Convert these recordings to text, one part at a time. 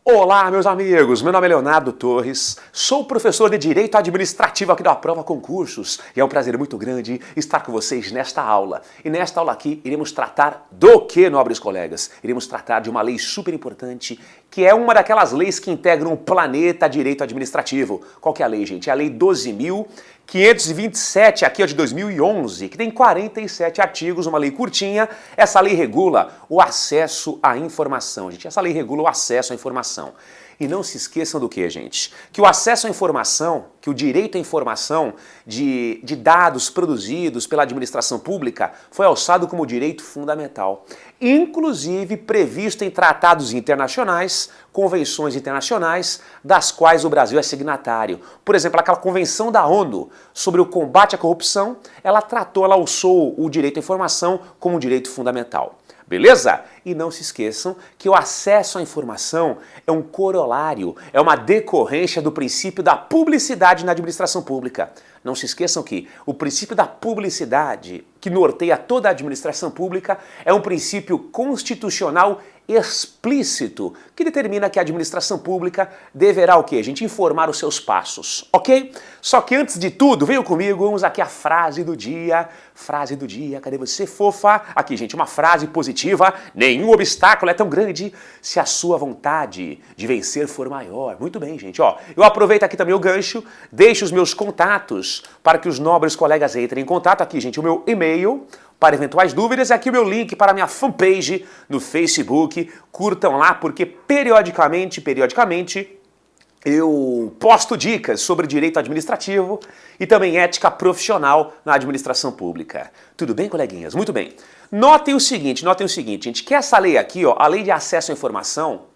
Olá, meus amigos, meu nome é Leonardo Torres, sou professor de Direito Administrativo aqui da Prova Concursos e é um prazer muito grande estar com vocês nesta aula. E nesta aula aqui iremos tratar do que, nobres colegas? Iremos tratar de uma lei super importante que é uma daquelas leis que integram o planeta Direito Administrativo. Qual que é a lei, gente? É a Lei 12.527, aqui é de 2011, que tem 47 artigos, uma lei curtinha. Essa lei regula o acesso à informação, gente. Essa lei regula o acesso à informação. E não se esqueçam do que, gente? Que o acesso à informação, que o direito à informação de dados produzidos pela administração pública foi alçado como direito fundamental, inclusive previsto em tratados internacionais, convenções internacionais, das quais o Brasil é signatário. Por exemplo, aquela convenção da ONU sobre o combate à corrupção, ela alçou o direito à informação como um direito fundamental. Beleza? E não se esqueçam que o acesso à informação é um corolário, é uma decorrência do princípio da publicidade na administração pública. Não se esqueçam que o princípio da publicidade, que norteia toda a administração pública, é um princípio constitucional explícito que determina que a administração pública deverá o quê? A gente informar os seus passos, ok? Só que antes de tudo, venham comigo, vamos aqui a frase do dia. Frase do dia, cadê você, fofa? Aqui, gente, uma frase positiva. Nenhum obstáculo é tão grande se a sua vontade de vencer for maior. Muito bem, gente, ó. Eu aproveito aqui também o gancho, deixo os meus contatos para que os nobres colegas entrem em contato. Aqui, gente, o meu e-mail para eventuais dúvidas, aqui o meu link para a minha fanpage no Facebook. Curtam lá, porque periodicamente, eu posto dicas sobre direito administrativo e também ética profissional na administração pública. Tudo bem, coleguinhas? Muito bem. Notem o seguinte, gente, que essa lei aqui, ó, a Lei de Acesso à Informação,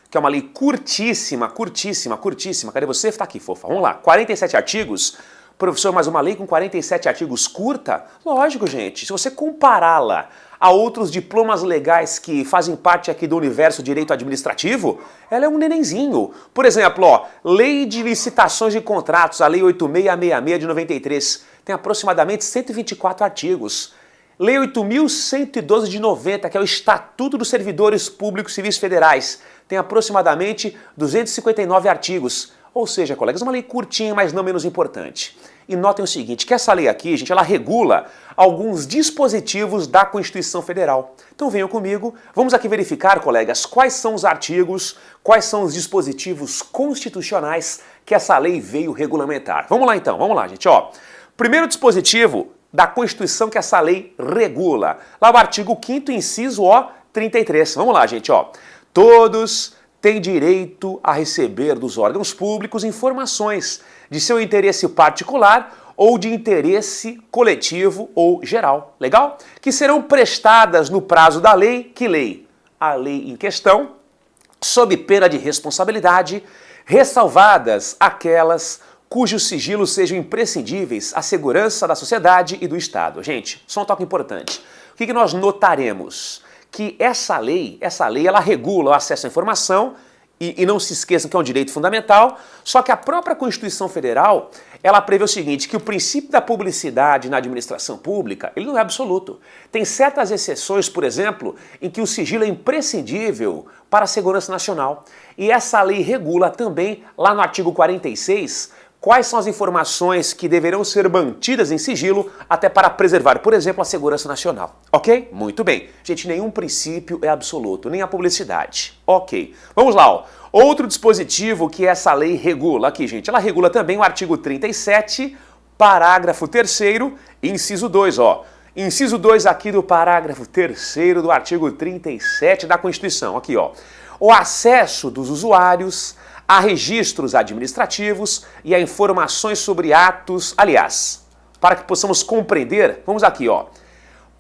que é uma lei curtíssima. Cadê você? Tá aqui, fofa. Vamos lá. 47 artigos. Professor, mas uma lei com 47 artigos curta? Lógico, gente. Se você compará-la a outros diplomas legais que fazem parte aqui do universo direito administrativo, ela é um nenenzinho. Por exemplo, ó, Lei de Licitações de Contratos, a Lei 8666 de 93, tem aproximadamente 124 artigos. Lei 8.112 de 90, que é o Estatuto dos Servidores Públicos Civis Federais, tem aproximadamente 259 artigos. Ou seja, colegas, uma lei curtinha, mas não menos importante. E notem o seguinte, que essa lei aqui, gente, ela regula alguns dispositivos da Constituição Federal. Então venham comigo, vamos aqui verificar, colegas, quais são os artigos, quais são os dispositivos constitucionais que essa lei veio regulamentar. Vamos lá então, vamos lá, gente, ó. Primeiro dispositivo da Constituição que essa lei regula. Lá o artigo 5º, inciso, ó, 33. Vamos lá, gente, ó. Todos têm direito a receber dos órgãos públicos informações de seu interesse particular ou de interesse coletivo ou geral, legal? Que serão prestadas no prazo da lei, que lei? A lei em questão, sob pena de responsabilidade, ressalvadas aquelas cujos sigilos sejam imprescindíveis à segurança da sociedade e do Estado. Gente, só um toque importante. O que nós notaremos? Que essa lei, ela regula o acesso à informação e não se esqueçam que é um direito fundamental, só que a própria Constituição Federal, ela prevê o seguinte, que o princípio da publicidade na administração pública, ele não é absoluto. Tem certas exceções, por exemplo, em que o sigilo é imprescindível para a segurança nacional. E essa lei regula também, lá no artigo 46, quais são as informações que deverão ser mantidas em sigilo até para preservar, por exemplo, a segurança nacional. Ok? Muito bem. Gente, nenhum princípio é absoluto, nem a publicidade. Ok. Vamos lá, ó. Outro dispositivo que essa lei regula aqui, gente, ela regula também o artigo 37, parágrafo 3º, inciso 2, ó. Inciso 2 aqui do parágrafo 3º do artigo 37 da Constituição. Aqui, ó. O acesso dos usuários a registros administrativos e a informações sobre atos, aliás, para que possamos compreender, vamos aqui, ó.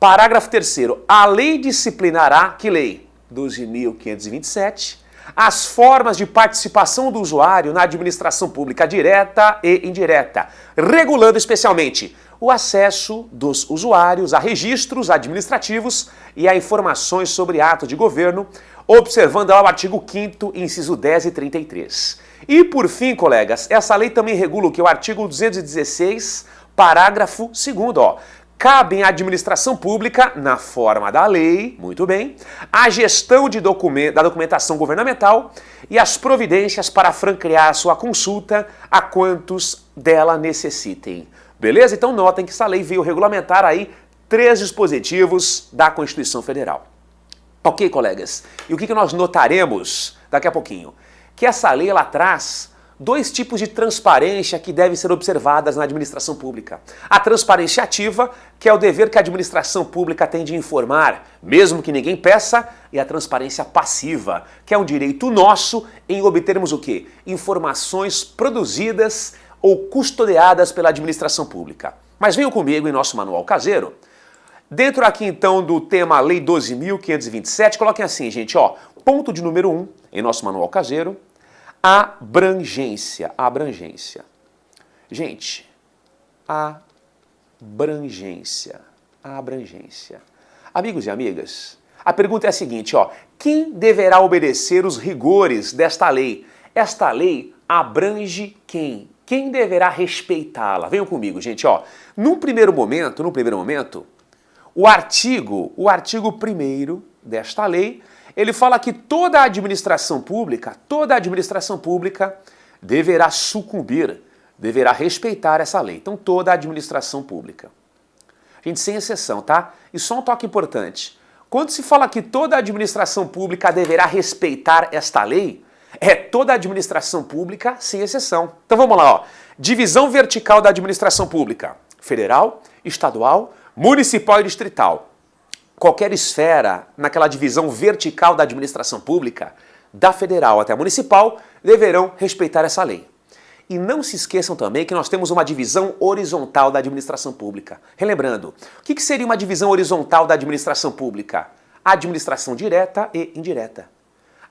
Parágrafo 3º, a lei disciplinará, que lei? 12.527, as formas de participação do usuário na administração pública direta e indireta, regulando especialmente o acesso dos usuários a registros administrativos e a informações sobre atos de governo, observando lá o artigo 5º, inciso 10 e 33. E por fim, colegas, essa lei também regula o que? O artigo 216, parágrafo 2º, ó. cabem à administração pública, na forma da lei, muito bem, a gestão da documentação governamental e as providências para franquear sua consulta a quantos dela necessitem. Beleza? Então notem que essa lei veio regulamentar aí 3 dispositivos da Constituição Federal. Ok, colegas? E o que nós notaremos daqui a pouquinho? Que essa lei ela traz 2 tipos de transparência que devem ser observadas na administração pública. A transparência ativa, que é o dever que a administração pública tem de informar, mesmo que ninguém peça, e a transparência passiva, que é um direito nosso em obtermos o quê? Informações produzidas ou custodiadas pela administração pública. Mas venham comigo em nosso manual caseiro. Dentro aqui então do tema Lei 12.527, coloquem assim, gente, ó, ponto de número 1 em nosso manual caseiro, abrangência. Gente, abrangência. Amigos e amigas, a pergunta é a seguinte, ó, quem deverá obedecer os rigores desta lei? Esta lei abrange quem? Quem deverá respeitá-la? Venham comigo, gente, ó. Num primeiro momento, o artigo 1º desta lei, ele fala que toda a administração pública deverá sucumbir, deverá respeitar essa lei. Então, toda a administração pública. Gente, sem exceção, tá? E só um toque importante. Quando se fala que toda a administração pública deverá respeitar esta lei, é toda a administração pública, sem exceção. Então, vamos lá, ó. Divisão vertical da administração pública. Federal, estadual, municipal e distrital. Qualquer esfera naquela divisão vertical da administração pública, da federal até a municipal, deverão respeitar essa lei. E não se esqueçam também que nós temos uma divisão horizontal da administração pública. Relembrando, o que seria uma divisão horizontal da administração pública? Administração direta e indireta.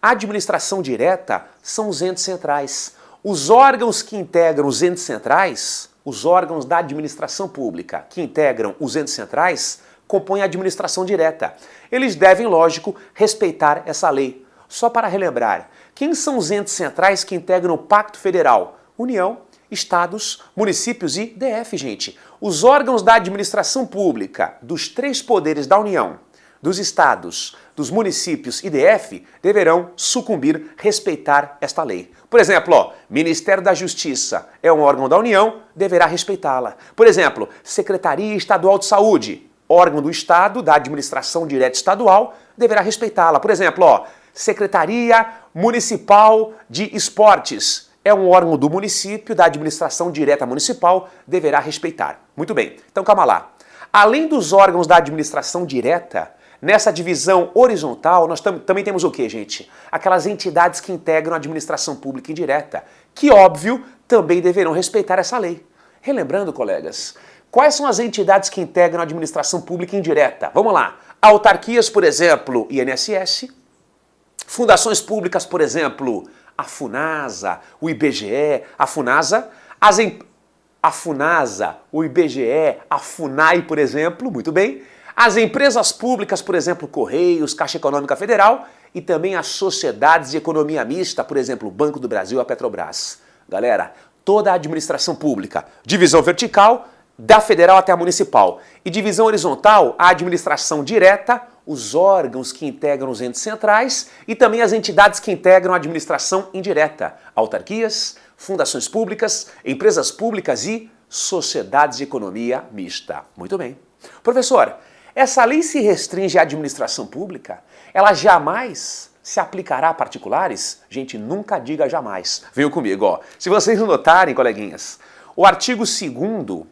A administração direta são os entes centrais. Os órgãos que integram os entes centrais, os órgãos da administração pública que integram os entes centrais, compõem a administração direta. Eles devem, lógico, respeitar essa lei. Só para relembrar, quem são os entes centrais que integram o Pacto Federal? União, estados, municípios e DF, gente. Os órgãos da administração pública dos 3 poderes da União, dos estados, dos municípios e DF deverão sucumbir, respeitar esta lei. Por exemplo, ó, Ministério da Justiça é um órgão da União, deverá respeitá-la. Por exemplo, Secretaria Estadual de Saúde, órgão do Estado, da administração direta estadual, deverá respeitá-la. Por exemplo, ó, Secretaria Municipal de Esportes, é um órgão do município, da administração direta municipal, deverá respeitar. Muito bem, então calma lá. Além dos órgãos da administração direta, nessa divisão horizontal, nós também temos o quê, gente? Aquelas entidades que integram a administração pública indireta, que, óbvio, também deverão respeitar essa lei. Relembrando, colegas, quais são as entidades que integram a administração pública indireta? Vamos lá. Autarquias, por exemplo, INSS. Fundações públicas, por exemplo, a FUNASA, o IBGE, a FUNASA. A FUNASA, o IBGE, a FUNAI, por exemplo, muito bem. As empresas públicas, por exemplo, Correios, Caixa Econômica Federal e também as sociedades de economia mista, por exemplo, o Banco do Brasil, a Petrobras. Galera, toda a administração pública, divisão vertical, da federal até a municipal, e divisão horizontal, a administração direta, os órgãos que integram os entes centrais e também as entidades que integram a administração indireta, autarquias, fundações públicas, empresas públicas e sociedades de economia mista. Muito bem. Professor, essa lei se restringe à administração pública? Ela jamais se aplicará a particulares? Gente, nunca diga jamais. Venham comigo, ó. Se vocês notarem, coleguinhas, o artigo 2º,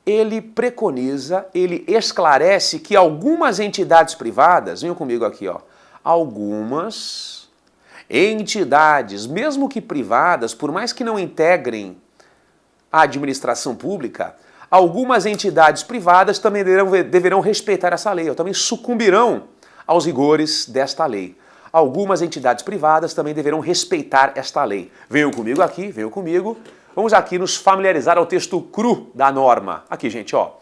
ele preconiza, ele esclarece que algumas entidades privadas, venham comigo aqui, ó, algumas entidades, mesmo que privadas, por mais que não integrem a administração pública, algumas entidades privadas também deverão respeitar essa lei, ou também sucumbirão aos rigores desta lei. Algumas entidades privadas também deverão respeitar esta lei. Venham comigo aqui, venham comigo. Vamos aqui nos familiarizar ao texto cru da norma. Aqui, gente, ó.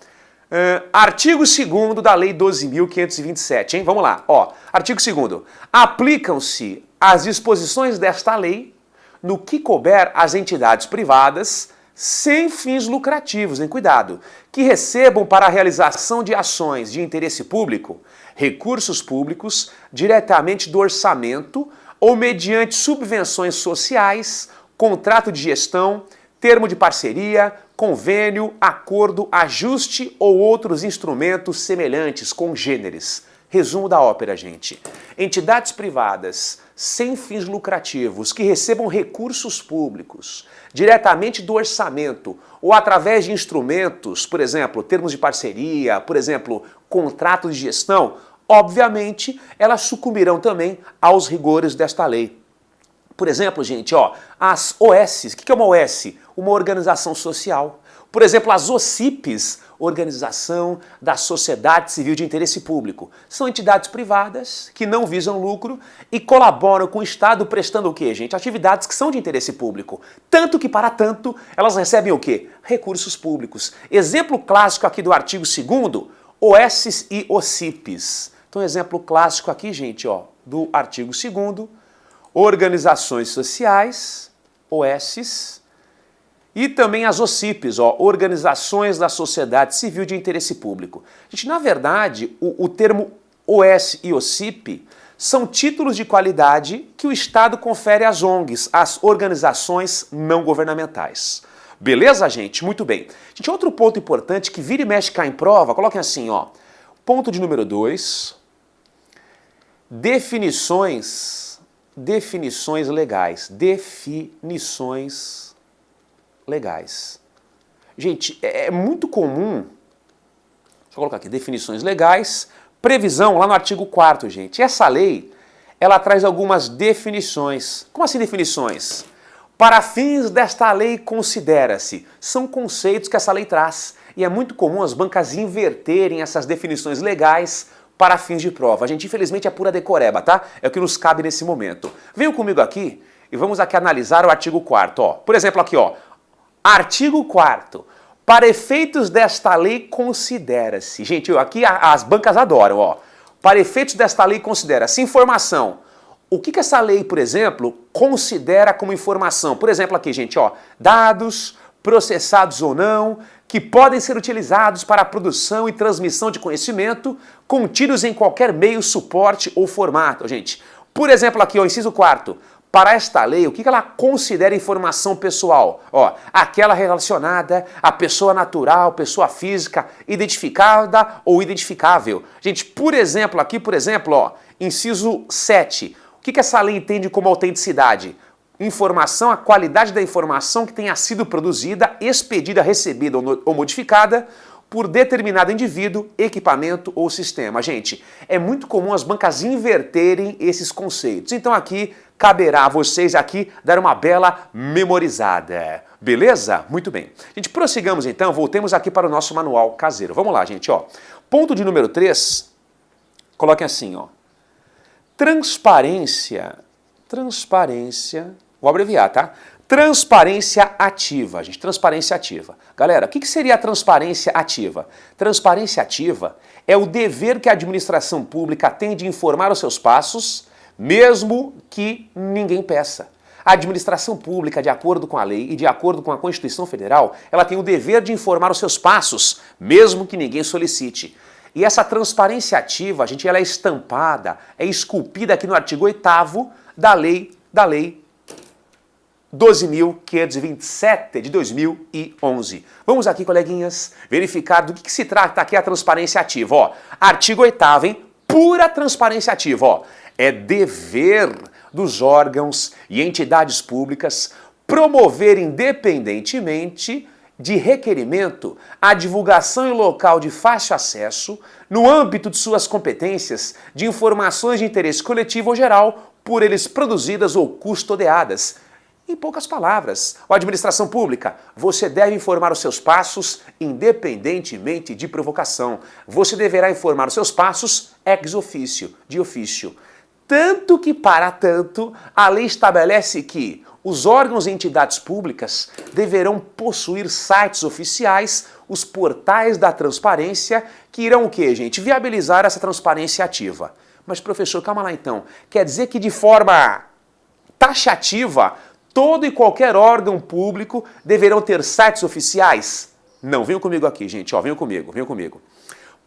Artigo 2º da Lei 12.527, hein? Vamos lá, ó. Artigo 2º. Aplicam-se as disposições desta lei no que couber às entidades privadas sem fins lucrativos, hein? Cuidado, que recebam para a realização de ações de interesse público recursos públicos diretamente do orçamento ou mediante subvenções sociais, contrato de gestão, termo de parceria, convênio, acordo, ajuste ou outros instrumentos semelhantes, congêneres. Resumo da ópera, gente. Entidades privadas sem fins lucrativos que recebam recursos públicos diretamente do orçamento ou através de instrumentos, por exemplo, termos de parceria, por exemplo, contrato de gestão, obviamente elas sucumbirão também aos rigores desta lei. Por exemplo, gente, ó, as OS, o que é uma OS? Uma organização social. Por exemplo, as OCIPs, Organização da Sociedade Civil de Interesse Público. São entidades privadas que não visam lucro e colaboram com o Estado prestando o quê, gente? Atividades que são de interesse público. Tanto que, para tanto, elas recebem o quê? Recursos públicos. Exemplo clássico aqui do artigo 2º, OS e OCIPs. Então, exemplo clássico aqui, gente, ó, do artigo 2º, organizações sociais, OSs, e também as OCIPs, ó, Organizações da Sociedade Civil de Interesse Público. Gente, na verdade, o termo OS e OCIP são títulos de qualidade que o Estado confere às ONGs, às organizações não governamentais. Beleza, gente? Muito bem. Gente, outro ponto importante que vira e mexe cai em prova, coloquem assim, ó. Ponto de número 2. Definições legais. Definições legais. Gente, é muito comum, deixa eu colocar aqui, definições legais, previsão lá no artigo 4º, gente. Essa lei, ela traz algumas definições. Como assim definições? Para fins desta lei considera-se. São conceitos que essa lei traz. E é muito comum as bancas inverterem essas definições legais para fins de prova. A gente, infelizmente, é pura decoreba, tá? É o que nos cabe nesse momento. Venham comigo aqui e vamos aqui analisar o artigo 4º, ó. Por exemplo, aqui, ó. Artigo 4º. Para efeitos desta lei considera-se. Gente, aqui as bancas adoram, ó. Para efeitos desta lei considera-se informação. O que essa lei, por exemplo, considera como informação? Por exemplo, aqui, gente, ó, dados, processados ou não, que podem ser utilizados para a produção e transmissão de conhecimento, contidos em qualquer meio, suporte ou formato. Gente, por exemplo, aqui, ó, inciso 4º. Para esta lei, o que ela considera informação pessoal? Ó, aquela relacionada à pessoa natural, pessoa física, identificada ou identificável. Gente, por exemplo, aqui, por exemplo, ó, inciso 7. O que essa lei entende como autenticidade? Informação, a qualidade da informação que tenha sido produzida, expedida, recebida ou modificada por determinado indivíduo, equipamento ou sistema. Gente, é muito comum as bancas inverterem esses conceitos. Então aqui caberá a vocês aqui dar uma bela memorizada. Beleza? Muito bem. Gente, prossigamos então, voltemos aqui para o nosso manual caseiro. Vamos lá, gente, ó. Ponto de número 3, coloquem assim, ó. Transparência, vou abreviar, tá? Transparência ativa, gente, transparência ativa. Galera, o que seria a transparência ativa? Transparência ativa é o dever que a administração pública tem de informar os seus passos, mesmo que ninguém peça. A administração pública, de acordo com a lei e de acordo com a Constituição Federal, ela tem o dever de informar os seus passos, mesmo que ninguém solicite. E essa transparência ativa, gente, ela é estampada, é esculpida aqui no artigo 8º da lei 12.527 de 2011. Vamos aqui, coleguinhas, verificar do que se trata aqui a transparência ativa. Ó, artigo 8º, hein? Pura transparência ativa. Ó. É dever dos órgãos e entidades públicas promover independentemente de requerimento a divulgação em local de fácil acesso, no âmbito de suas competências, de informações de interesse coletivo ou geral, por eles produzidas ou custodiadas. Em poucas palavras, a administração pública, você deve informar os seus passos independentemente de provocação. Você deverá informar os seus passos ex officio, de ofício. Tanto que, para tanto, a lei estabelece que os órgãos e entidades públicas deverão possuir sites oficiais, os portais da transparência, que irão o quê, gente? Viabilizar essa transparência ativa. Mas, professor, calma lá então. Quer dizer que de forma taxativa, todo e qualquer órgão público deverão ter sites oficiais? Não, venham comigo aqui, gente, ó, venham comigo.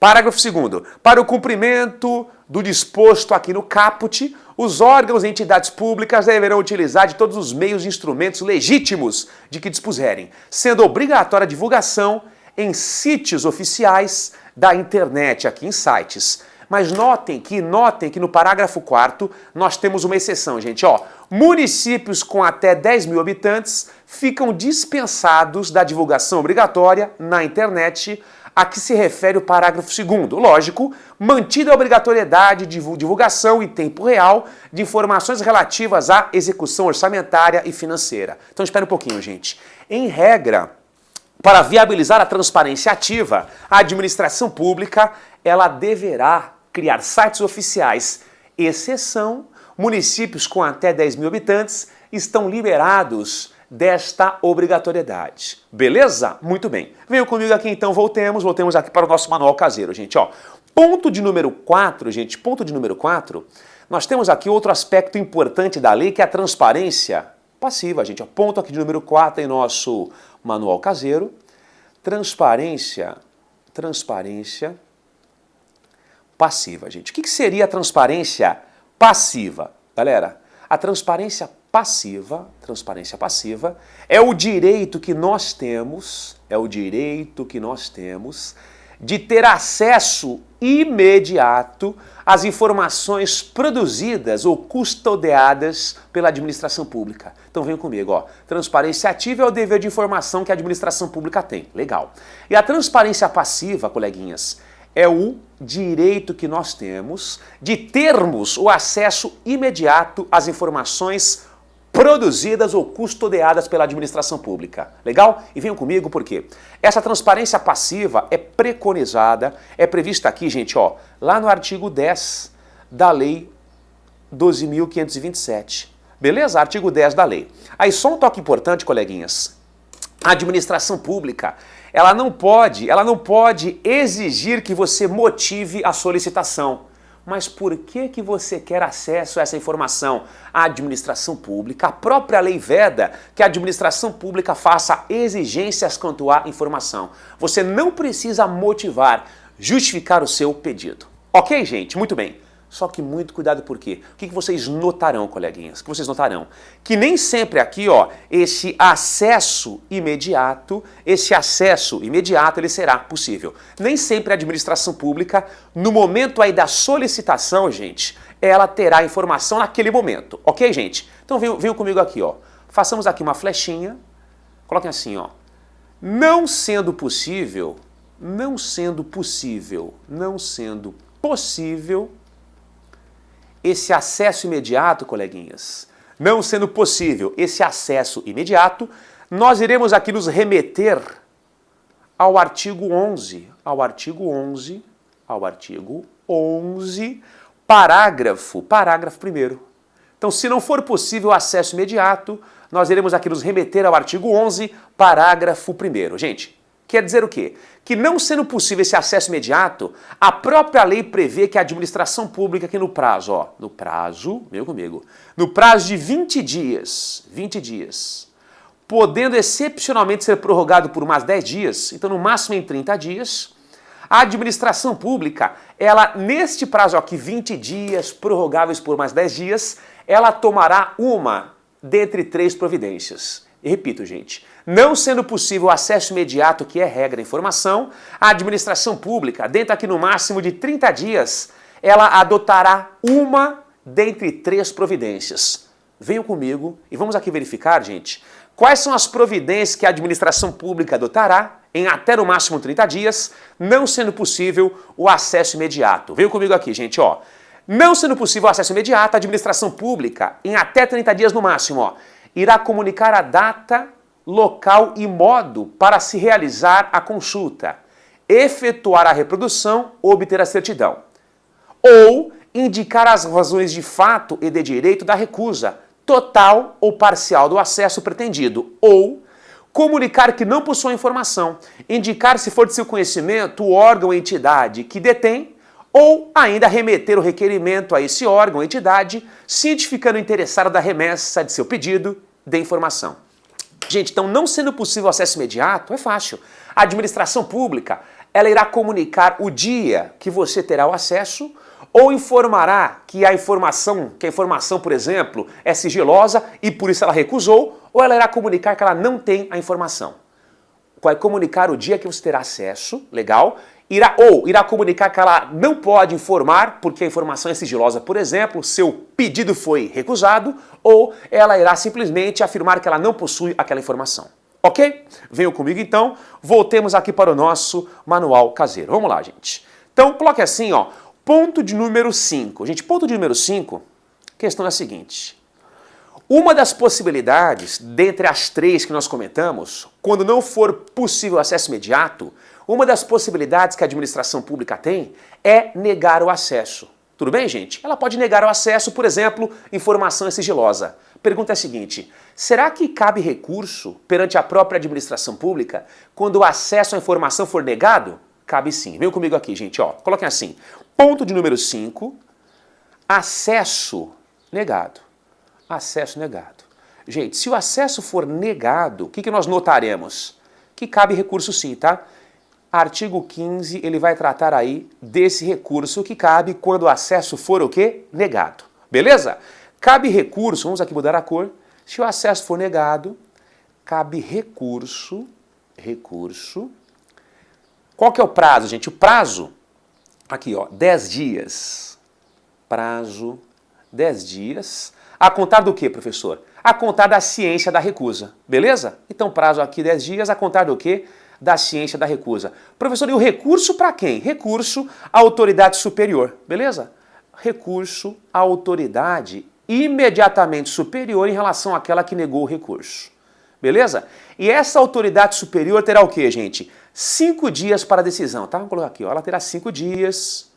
Parágrafo 2º. Para o cumprimento do disposto aqui no caput, os órgãos e entidades públicas deverão utilizar de todos os meios e instrumentos legítimos de que dispuserem, sendo obrigatória a divulgação em sítios oficiais da internet, aqui em sites. Mas notem que no parágrafo 4º nós temos uma exceção, gente. Ó, municípios com até 10 mil habitantes ficam dispensados da divulgação obrigatória na internet a que se refere o parágrafo 2º. Lógico, mantida a obrigatoriedade de divulgação em tempo real de informações relativas à execução orçamentária e financeira. Então espera um pouquinho, gente. Em regra, para viabilizar a transparência ativa, a administração pública ela deverá criar sites oficiais. Exceção, municípios com até 10 mil habitantes estão liberados desta obrigatoriedade. Beleza? Muito bem. Venham comigo aqui então, voltemos aqui para o nosso manual caseiro, gente. Ó, ponto de número 4, gente, ponto de número 4, nós temos aqui outro aspecto importante da lei, que é a transparência passiva, gente. Ó, ponto aqui de número 4 em nosso manual caseiro. Transparência passiva, gente. O que seria a transparência passiva? Galera, a transparência passiva é o direito que nós temos, de ter acesso imediato às informações produzidas ou custodiadas pela administração pública. Então venham comigo, ó. Transparência ativa é o dever de informação que a administração pública tem. Legal. E a transparência passiva, coleguinhas, é o direito que nós temos de termos o acesso imediato às informações produzidas ou custodiadas pela administração pública. Legal? E venham comigo porque essa transparência passiva é preconizada, é prevista aqui, gente, ó, lá no artigo 10 da Lei 12.527. Beleza? Artigo 10 da lei. Aí só um toque importante, coleguinhas. A administração pública, ela não pode exigir que você motive a solicitação. Mas por que você quer acesso a essa informação? A administração pública, a própria lei veda que a administração pública faça exigências quanto à informação. Você não precisa motivar, justificar o seu pedido. Ok, gente? Muito bem. Só que muito cuidado por quê? O que vocês notarão, coleguinhas? O que vocês notarão? Que nem sempre aqui, ó, esse acesso imediato, ele será possível. Nem sempre a administração pública, no momento aí da solicitação, gente, ela terá a informação naquele momento. Ok, gente? Então venham comigo aqui, ó. Façamos aqui uma flechinha. Coloquem assim, ó. Não sendo possível esse acesso imediato, coleguinhas, não sendo possível esse acesso imediato, nós iremos aqui nos remeter ao artigo 11, parágrafo 1º. Então, se não for possível o acesso imediato, nós iremos aqui nos remeter ao artigo 11, parágrafo 1º. Gente, quer dizer o quê? Que não sendo possível esse acesso imediato, a própria lei prevê que a administração pública aqui no prazo de 20 dias, podendo excepcionalmente ser prorrogado por mais 10 dias, então no máximo em 30 dias, a administração pública, ela neste prazo aqui, 20 dias, prorrogáveis por mais 10 dias, ela tomará uma dentre 3 providências. E repito, gente, não sendo possível o acesso imediato, que é regra da informação, a administração pública, dentro aqui no máximo de 30 dias, ela adotará uma dentre 3 providências. Venham comigo e vamos aqui verificar, gente, quais são as providências que a administração pública adotará em até no máximo 30 dias, não sendo possível o acesso imediato. Venham comigo aqui, gente, ó. Não sendo possível o acesso imediato, a administração pública, em até 30 dias no máximo, ó, irá comunicar a data, local e modo para se realizar a consulta, efetuar a reprodução ou obter a certidão, ou indicar as razões de fato e de direito da recusa, total ou parcial do acesso pretendido, ou comunicar que não possui informação, indicar se for de seu conhecimento o órgão ou entidade que detém, ou ainda remeter o requerimento a esse órgão ou entidade, cientificando o interessado da remessa de seu pedido de informação. Gente, então não sendo possível acesso imediato, é fácil. A administração pública, ela irá comunicar o dia que você terá o acesso ou informará que a informação, por exemplo, é sigilosa e por isso ela recusou, ou ela irá comunicar que ela não tem a informação. Vai comunicar o dia que você terá acesso, legal, irá comunicar que ela não pode informar porque a informação é sigilosa, por exemplo, seu pedido foi recusado, ou ela irá simplesmente afirmar que ela não possui aquela informação. Ok? Venham comigo então, voltemos aqui para o nosso manual caseiro. Vamos lá, gente. Então, coloque assim, ó, ponto de número 5. Gente, ponto de número 5, a questão é a seguinte. Uma das possibilidades, dentre as 3 que nós comentamos, quando não for possível acesso imediato, uma das possibilidades que a administração pública tem é negar o acesso. Tudo bem, gente? Ela pode negar o acesso, por exemplo, informação é sigilosa. Pergunta é a seguinte, será que cabe recurso perante a própria administração pública quando o acesso à informação for negado? Cabe sim. Venham comigo aqui, gente. Ó, coloquem assim. Ponto de número 5, acesso negado. Acesso negado. Gente, se o acesso for negado, o que nós notaremos? Que cabe recurso sim, tá? Artigo 15, ele vai tratar aí desse recurso que cabe quando o acesso for o quê? Negado. Beleza? Cabe recurso, vamos aqui mudar a cor. Se o acesso for negado, cabe recurso. Qual que é o prazo, gente? O prazo, aqui ó, 10 dias. Prazo, 10 dias. A contar do quê, professor? A contar da ciência da recusa, beleza? Então prazo aqui 10 dias, a contar do quê? Da ciência da recusa. Professor, e o recurso para quem? Recurso à autoridade superior, beleza? Recurso à autoridade imediatamente superior em relação àquela que negou o recurso, beleza? E essa autoridade superior terá o quê, gente? 5 dias para a decisão, tá? Vamos colocar aqui, ó. Ela terá 5 dias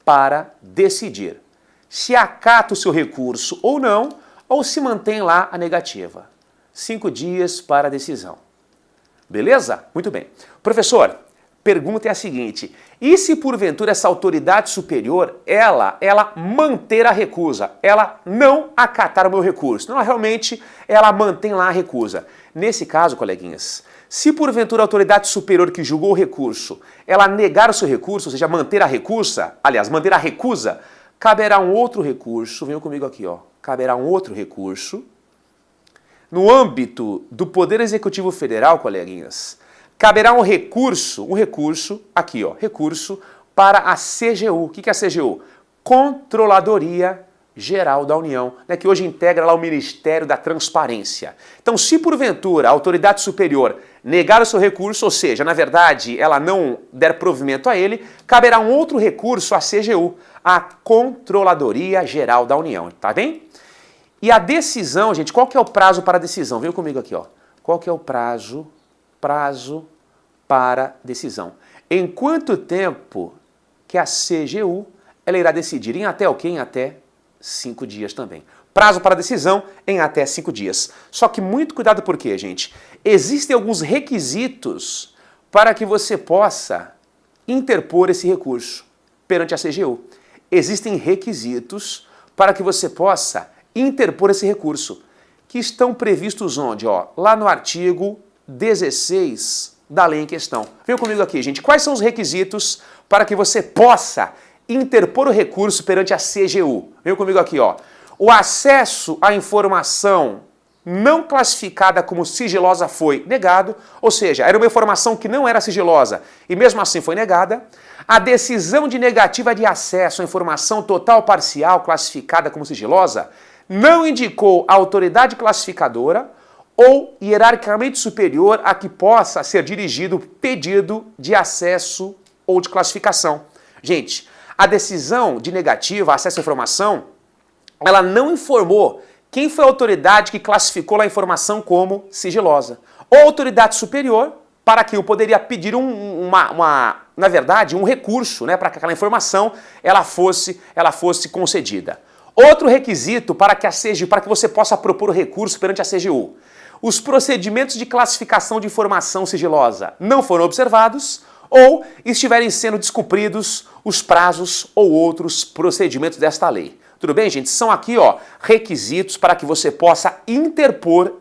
para decidir se acata o seu recurso ou não, ou se mantém lá a negativa. 5 dias para a decisão. Beleza? Muito bem. Professor, pergunta é a seguinte, e se porventura essa autoridade superior, ela manter a recusa, ela não acatar o meu recurso, não, realmente ela mantém lá a recusa. Nesse caso, coleguinhas, se porventura a autoridade superior que julgou o recurso, ela negar o seu recurso, ou seja, manter a recusa, caberá um outro recurso, venham comigo aqui, ó, caberá um outro recurso, no âmbito do Poder Executivo Federal, coleguinhas, caberá um recurso aqui, ó, recurso para a CGU. O que é a CGU? Controladoria Geral da União, né, que hoje integra lá o Ministério da Transparência. Então, se porventura a autoridade superior negar o seu recurso, ou seja, na verdade, ela não der provimento a ele, caberá um outro recurso à CGU, a Controladoria Geral da União, tá bem? E a decisão, gente, qual que é o prazo para a decisão? Vem comigo aqui, ó. Qual que é o prazo para decisão? Em quanto tempo que a CGU ela irá decidir? Em até o quê? Em até 5 dias também. Prazo para decisão em até 5 dias. Só que muito cuidado por quê, gente? Existem alguns requisitos para que você possa interpor esse recurso perante a CGU. Existem requisitos para que você possa interpor esse recurso, que estão previstos onde? Ó, lá no artigo 16 da lei em questão. Venham comigo aqui, gente. Quais são os requisitos para que você possa interpor o recurso perante a CGU? Venham comigo aqui, ó. O acesso à informação não classificada como sigilosa foi negado, ou seja, era uma informação que não era sigilosa e mesmo assim foi negada. A decisão de negativa de acesso à informação total ou parcial classificada como sigilosa não indicou a autoridade classificadora ou hierarquicamente superior a que possa ser dirigido pedido de acesso ou de classificação. Gente, a decisão de negativa, acesso à informação, ela não informou quem foi a autoridade que classificou a informação como sigilosa. Ou autoridade superior, para quem eu poderia pedir na verdade, um recurso, né, para que aquela informação ela fosse concedida. Outro requisito para que você possa propor o recurso perante a CGU. Os procedimentos de classificação de informação sigilosa não foram observados ou estiverem sendo descumpridos os prazos ou outros procedimentos desta lei. Tudo bem, gente? São aqui, ó, requisitos para que você possa interpor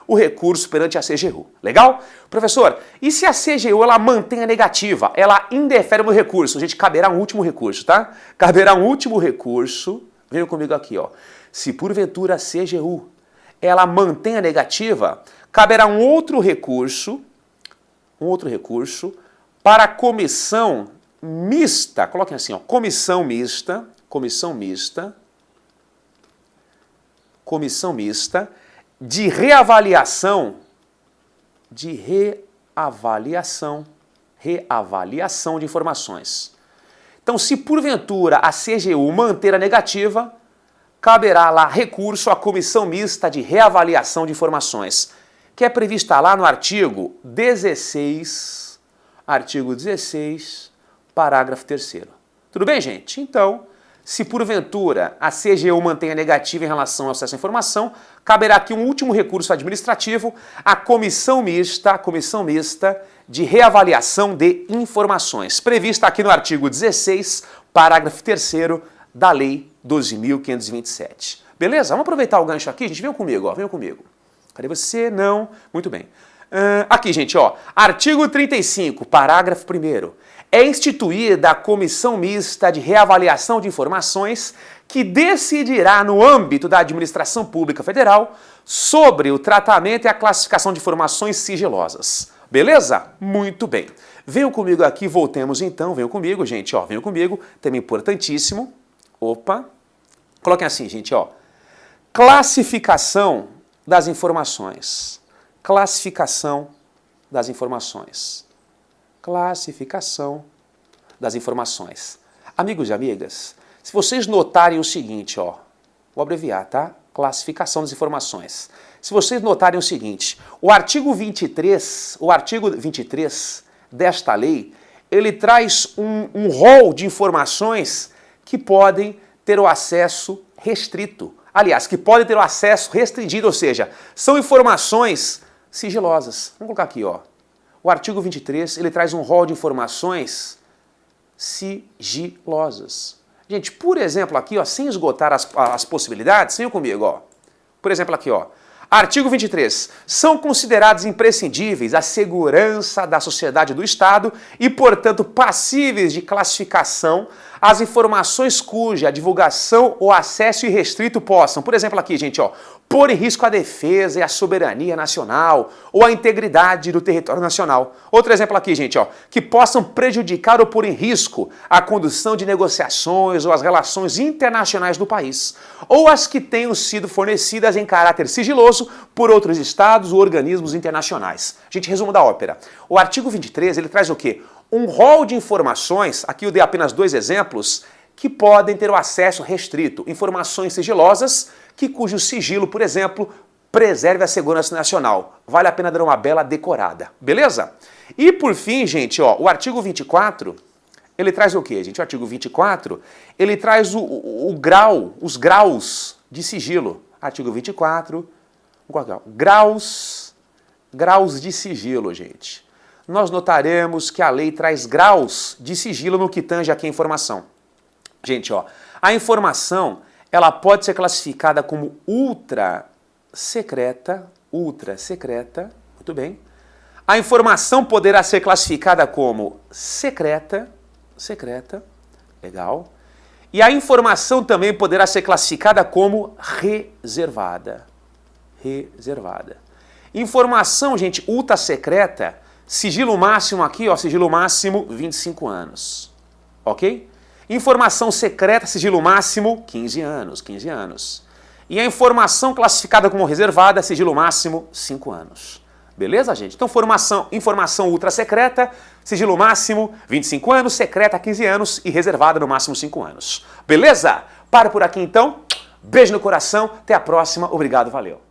o recurso perante a CGU. Legal? Professor, e se a CGU ela mantém a negativa, ela indefere no recurso? Gente, caberá um último recurso, tá? Caberá um último recurso. Venha comigo aqui, ó. Se porventura a CGU ela mantém a negativa, caberá um outro recurso para a comissão mista, coloquem assim, ó, comissão mista de reavaliação de informações. Então, se porventura a CGU manter a negativa, caberá lá recurso à comissão mista de reavaliação de informações, que é prevista lá no artigo 16, parágrafo 3º. Tudo bem, gente? Então, se porventura a CGU mantém a negativa em relação ao acesso à informação, caberá aqui um último recurso administrativo à comissão mista de reavaliação de informações, prevista aqui no artigo 16, parágrafo 3º da Lei 12.527. Beleza? Vamos aproveitar o gancho aqui, gente. Venham comigo, ó. Venham comigo. Cadê você? Não. Muito bem. Aqui, gente, ó. Artigo 35, parágrafo 1º. É instituída a Comissão Mista de Reavaliação de Informações que decidirá no âmbito da Administração Pública Federal sobre o tratamento e a classificação de informações sigilosas. Beleza? Muito bem. Venham comigo aqui, voltemos então. Venham comigo, gente, ó. Venham comigo. Tema importantíssimo. Opa. Coloquem assim, gente, ó. Classificação das informações. Classificação das informações. Classificação das informações. Amigos e amigas, se vocês notarem o seguinte, ó, vou abreviar, tá? Classificação das informações. Se vocês notarem o seguinte, o artigo 23 desta lei, ele traz um rol de informações que podem ter o acesso restrito. Aliás, que podem ter o acesso restringido, ou seja, são informações sigilosas. Vamos colocar aqui, ó. O artigo 23, ele traz um rol de informações sigilosas. Gente, por exemplo, aqui, ó, sem esgotar as possibilidades, venham comigo, ó. Por exemplo, aqui, ó. Artigo 23. São considerados imprescindíveis a segurança da sociedade do Estado e, portanto, passíveis de classificação as informações cuja divulgação ou acesso irrestrito possam, por exemplo, aqui, gente, ó, pôr em risco a defesa e a soberania nacional ou a integridade do território nacional. Outro exemplo aqui, gente, ó, que possam prejudicar ou pôr em risco a condução de negociações ou as relações internacionais do país, ou as que tenham sido fornecidas em caráter sigiloso por outros estados ou organismos internacionais. Gente, resumo da ópera. O artigo 23, ele traz o quê? Um rol de informações, aqui eu dei apenas 2 exemplos, que podem ter o acesso restrito. Informações sigilosas, cujo sigilo, por exemplo, preserve a segurança nacional. Vale a pena dar uma bela decorada. Beleza? E por fim, gente, ó, o artigo 24, ele traz o quê, gente? O artigo 24, ele traz os graus de sigilo. Artigo 24, graus de sigilo, gente. Nós notaremos que a lei traz graus de sigilo no que tange aqui a informação. Gente, ó, a informação, ela pode ser classificada como ultra secreta, muito bem. A informação poderá ser classificada como secreta, legal. E a informação também poderá ser classificada como reservada. Informação, gente, ultra secreta, sigilo máximo aqui, ó, sigilo máximo 25 anos, ok? Informação secreta, sigilo máximo 15 anos. E a informação classificada como reservada, sigilo máximo 5 anos. Beleza, gente? Então, informação ultra secreta, sigilo máximo 25 anos, secreta 15 anos e reservada no máximo 5 anos. Beleza? Paro por aqui então. Beijo no coração, até a próxima. Obrigado, valeu.